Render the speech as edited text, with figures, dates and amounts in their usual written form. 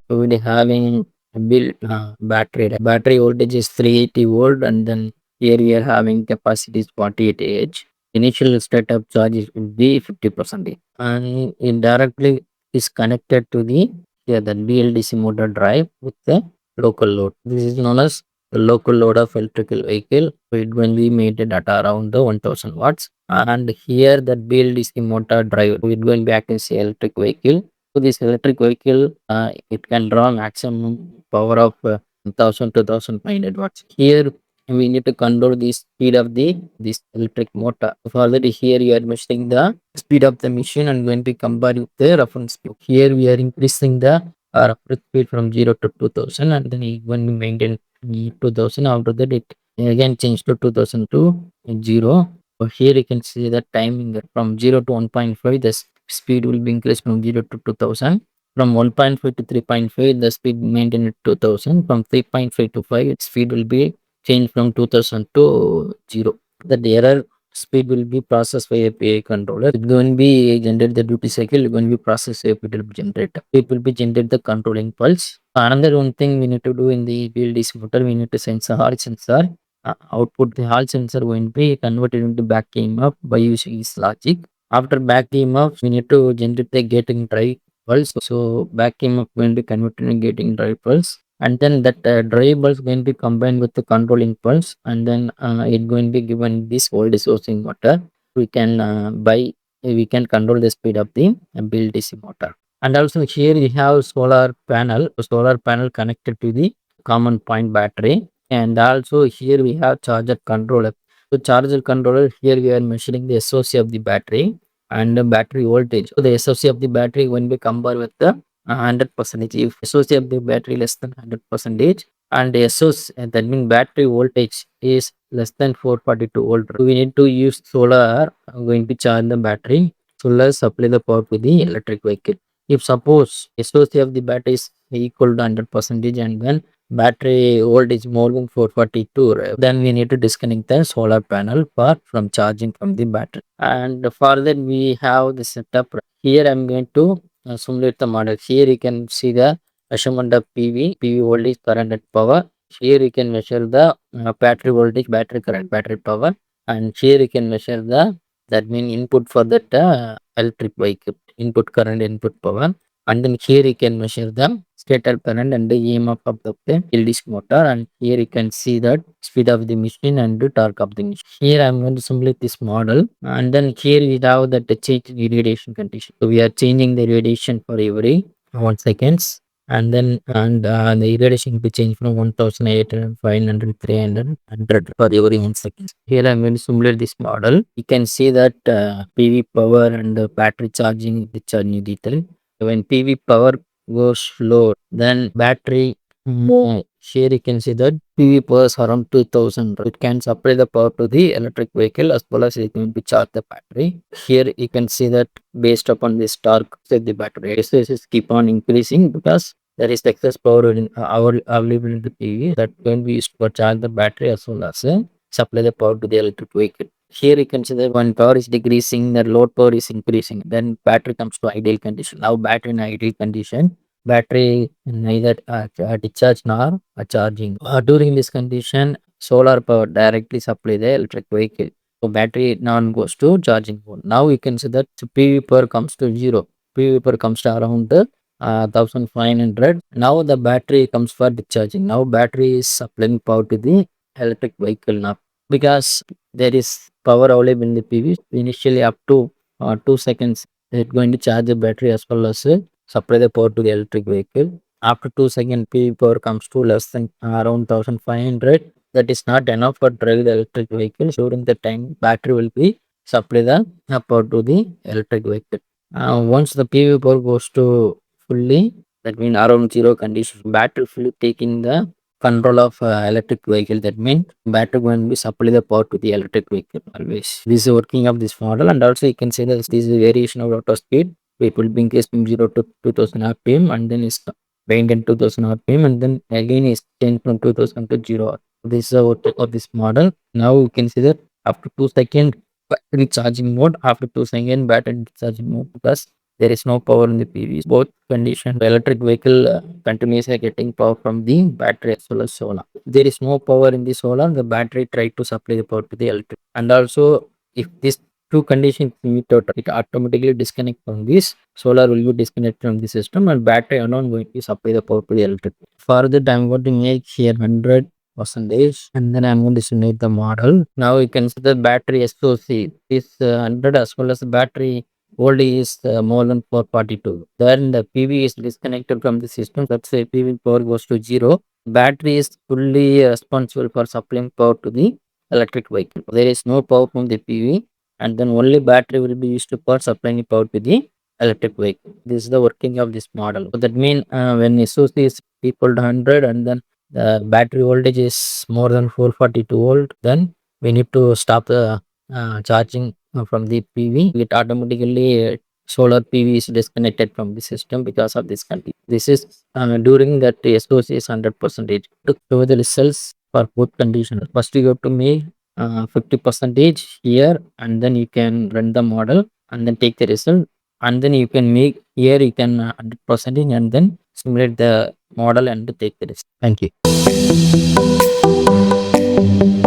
we will having a build battery. Battery voltage is 380 volt, and then here we are having capacity is 48 Ah. Initial startup charge will be 50%, and it directly is connected to the BLDC motor drive with the local load. This is known as the local load of electrical vehicle. It will be made at around the 1000 watts, and here that BLDC motor drive it going back as electric vehicle. So this electric vehicle it can draw maximum power of 1000 to 1500 watts. Here we need to control the speed of this electric motor. For that, here you are measuring the speed of the machine and going to compare with the reference speed. Here we are increasing the reference speed from 0 to 2000, and then when we maintain 2000, after that it again change to 2000 to 0. So here you can see the timing from 0 to 1.5, the speed will be increased from 0 to 2000. From 1.5 to 3.5, the speed maintained at 2000. From 3.5 to 5, its speed will be changed from 2000 to 0. The error speed will be processed by a PI controller. It's going to be generate the duty cycle, it's going to be processed, it will be generated. It will be generate the controlling pulse. Another one thing we need to do in the BLDC motor, we need to sense a Hall sensor. Output the Hall sensor going to be converted into back EMF by using this logic. After back EMF, we need to generate the gating drive pulse. So back EMF going to be converted into gating drive pulse, and then that drive pulse going to be combined with the controlling pulse, and then it going to be given this voltage sourcing motor. We can we can control the speed of the BLDC motor. And also here we have solar panel connected to the common point battery, and also here we have charger controller. So charger controller, here we are measuring the SOC of the battery and the battery voltage. So the SOC of the battery when we compare with the 100%. If SOC of the battery less than 100%, and SOC that means battery voltage is less than 442 volt, we need to use solar going to charge the battery. Solar supply the power to the electric vehicle. If suppose SOC of the battery is equal to 100%, and then battery voltage more than 442, right, then we need to disconnect the solar panel for from charging from the battery. And further we have the setup. Here I'm going to simulate the model. Here you can see the measurement of PV voltage, current and power. Here you can measure the battery voltage, battery current, battery power, and here you can measure the that mean input for that electric vehicle, input current, input power, and then here you can measure the stator current and the EMF of the LDC motor, and here you can see that speed of the machine and the torque of the machine. Here I'm going to simulate this model, and then here we have that the change in irradiation condition. So we are changing the irradiation for every 1 seconds, and then the irradiation will be changed from 1800, 500, 300, 100 for every 1 second. Here I'm going to simulate this model. You can see that PV power and battery charging, discharging detail. When PV power goes low, then battery more. Here you can see that PV power is around 2000. It can supply the power to the electric vehicle as well as it can be charge the battery. Here you can see that based upon this torque of the battery, resistance keep on increasing because there is excess power available in the PV that can be used for charge the battery as well as supply the power to the electric vehicle. Here you can see that when power is decreasing, the load power is increasing. Then battery comes to ideal condition. Now battery in ideal condition, battery neither discharge nor charging. During this condition, solar power directly supply the electric vehicle. So battery now goes to charging mode. Now you can see that PV power comes to 0. PV power comes to around 1500. Now the battery comes for discharging. Now battery is supplying power to the electric vehicle now, because there is power available in the PV. Initially up to 2 seconds it's going to charge the battery as well as supply the power to the electric vehicle. After 2 seconds PV power comes to less than around 1500. That is not enough for drive the electric vehicle. During the time battery will be supply the power to the electric vehicle. Once the PV power goes to fully, that means around 0 condition, battery fully taking the control of electric vehicle. That means battery going to be supply the power to the electric vehicle always. This is working of this model, and also you can see that this is variation of rotor speed. It will be increased from 0 to 2000 rpm, and then it's maintained 2000 rpm, and then again is changed from 2000 to 0. This is the working of this model. Now you can see that after 2 seconds battery charging mode, after 2 seconds battery charging mode, because There is no power in the PV. Both condition, the electric vehicle continuously getting power from the battery as well as solar. There is no power in the solar, the battery try to supply the power to the electric. And also, if this two conditions meet out, it automatically disconnect from this. Solar will be disconnected from the system, and battery alone going to supply the power to the electric. For that, I'm going to make here 100%, and then I'm going to simulate the model. Now you can see the battery SOC is 100 as well as the battery voltage is more than 442. Then the PV is disconnected from the system. Let's say PV power goes to 0. Battery is fully responsible for supplying power to the electric vehicle. There is no power from the PV, and then only battery will be used for supplying power to the electric vehicle. This is the working of this model. So that means when SOC is equal to 100 and then the battery voltage is more than 442 volt, then we need to stop the charging from the PV. It automatically solar PV is disconnected from the system because of this condition. This is during that SOC is 100%. To show the results for both conditions, first you have to make 50% here, and then you can run the model and then take the result, and then you can make here you can 100% and then simulate the model and take the result. Thank you.